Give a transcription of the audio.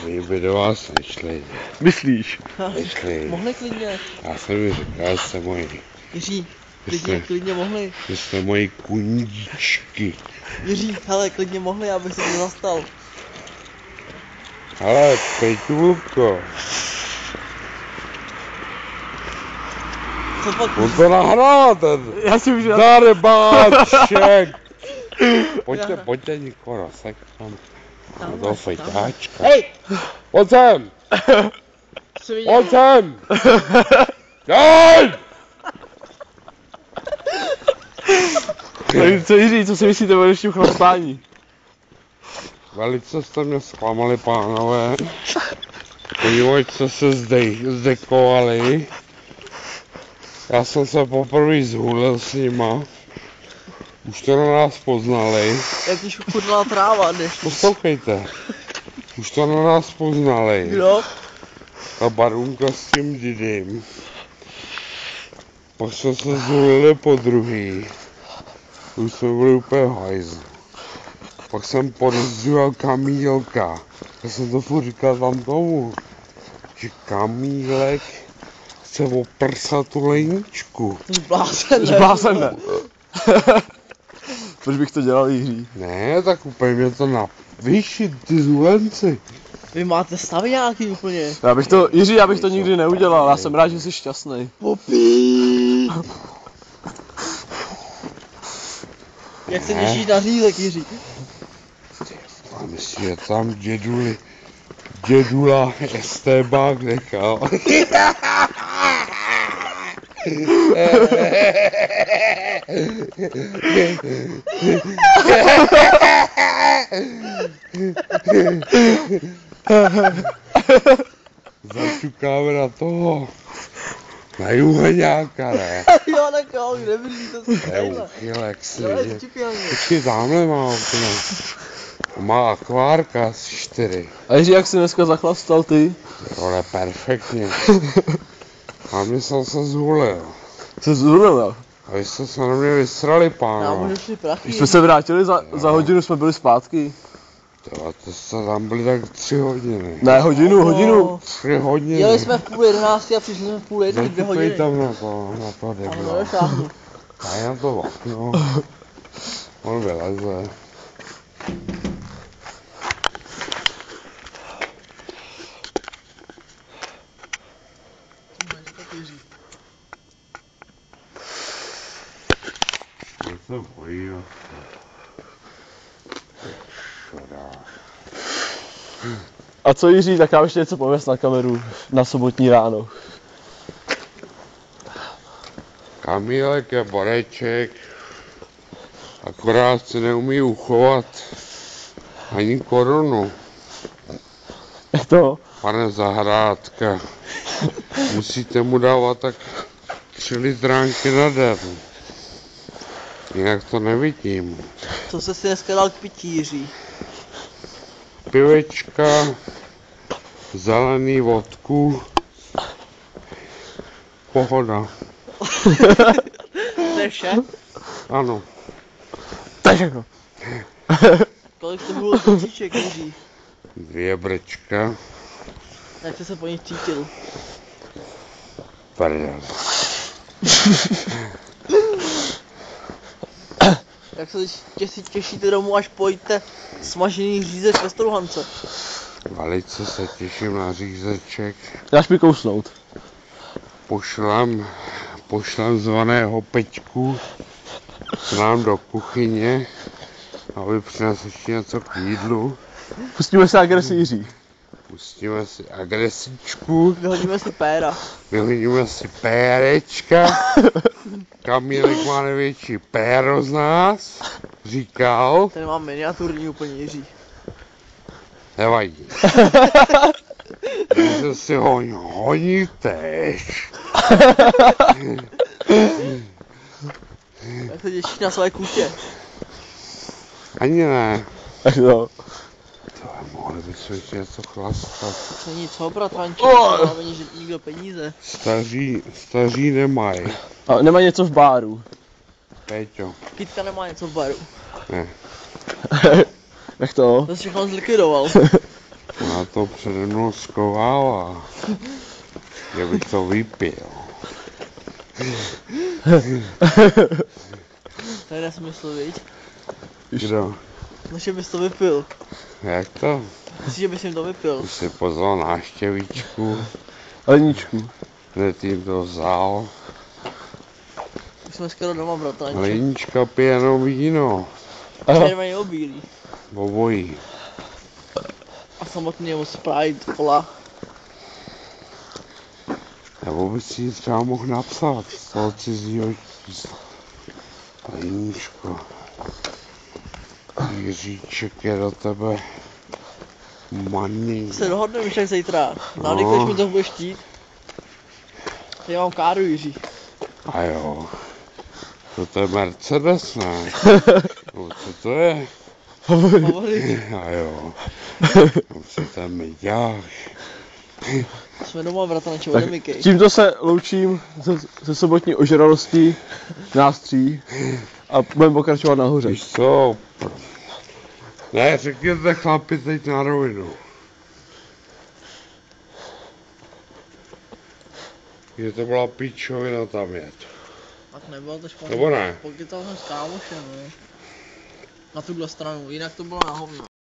Oni by do vás nešli. Myslíš? Nešli. Mohli klidně. Já jsem mi říkal, že jste moji. Jiří, Jste- klidně mohli. Že jste moji kundíčky. Jiří, hele, klidně mohli, abych se to zastal. Ale Peťulko, Co pak? on to nahrál ten Já si už darebáček. Pojďte Nikora, tak tam do toho fejtáčka. Hej! Pojď sem! Co viděl? Pojď sem! Dej! Co Jiří, co si myslíte o dnešním chlastání? Velice jste mě zklamali, pánové. Podívejte, jste se zdekovali. Já jsem se poprvé zhulil s nima. Už to na nás poznali. Jak když uchudla tráva, než... Poslouchejte. Už to na nás poznali. Kdo? Ta barunka s tím didym. Pak jsme se zhulili po druhý. Už jsme byli úplně v hajzlu. Pak jsem podezříval Kamílka. Já jsem to furt říkal tam tomu, že Kamílek chce oprsat tu Leničku. Jsi blázen, ne? Zblázen ne. Proč bych to dělal, Jiří? Ne, tak úplně mě to vyšit ty zůlenci. Vy máte stavy nějaký úplně. Jiří, já bych to nikdy neudělal, já jsem rád, že jsi šťastný. Popí! Jak se těšíš na řízek, Jiří? A myslím, že tam dědula Estebák nechal. Začukáme na toho. Na Juheňáka, ne? Jo, tak jo, kde bydlí to si Ne, uchylek si. Jo, je čukelně. Počkej, tamhle má okno. Má akvárka z 4. A Jiří, jak jsi dneska zachlastal ty? Ale perfektně. A mě jsem se zhulil. Co zhulil? A vy jste se na mě vysrali, Já pánové. můžu šli prachy. Když jsme se vrátili za hodinu, jsme byli zpátky. To jste tam byli tak 3 hodiny. Ne, hodinu. 3 hodiny. Jeli jsme v 10:30 a přišli jsme v 12:30, 2 hodiny. tam na to Ale debila. nedošáhnu. Daj na to okno. On vyleze. On se bojí. Škoda. A co Jiří, tak já ještě něco pověs na kameru na sobotní ráno. Kamílek je boreček, akorát si neumí uchovat ani korunu. Jak to? Pane Zahrádka, musíte mu dávat tak 3 litránky na den. Jinak to nevidím. Co jsi si dneska dal k pití, Jiří? Pivečka, zelený vodku, pohoda. To je vše? Ano. To je všechno. Kolik to bylo kočiček, Jiří? 2 brčka. Jak jsi se po nich cítil? Pardon. Jak se těšíte domů, až pojíte smažený řízek ve Strouhance? Velice se těším na řízeček. Dáš mi kousnout. Pošlem zvaného Peťku k nám do kuchyně, aby přinesl ještě něco k jídlu. Pustíme se agresi, Jiří. Pustíme si agresičku, Vyhodíme si péra. vyhodíme si pérečka. Kamílek má největší péro z nás, říkal. Ten mám miniaturní úplně, Jiří. Nevadí. Že si ho honiteš. Jak se těšíš na své kutě? Ani ne. Tak jo. Mohli bychom ještě něco chlastat. Není co, bratranče, máme nikdo peníze. Staří nemají. A nemá něco v báru. Péťo. Kytka nemá něco v baru. Ne. Jak to? To jsi všechno zlikvidoval. Má to to přede mnou schovala. Já bych to vypil. To je nesmysl, viď? Kdo? No, že bys to vypil. Jak to? Myslíš, že bys jim to vypil? Ty jsi pozval návštěvíčku, Leníčku. hned jim to vzal. Už jsme skoro doma, bratranče. Lenička pije jenom víno. Červený nebo bílý. Obojí. A samotný nebo Sprite, cola. Nebo by si ji třeba mohl napsat z toho cizího čísla. Leničko. Jiříček je do tebe maný. Se dohodneme však zítra. No. Nádykuješ mi to budeš chtít. Já mám káru, Jiří. A jo. To je Mercedes, ne? No, co to je? Favorit. A jo. Co tam mi děláš? Jsme doma, bratranče, Tak odemykej. tímto se loučím ze sobotní ožralosti nás tří a budeme pokračovat nahoře. Víš co? Ne, řekněte chlapi teď na rovinu. Že to byla pičovina tam jet. Tak nebylo to špatně. Nebo ne? Pokytal jsem s kámošem, no. Na tuhle stranu, jinak to bylo na hovno.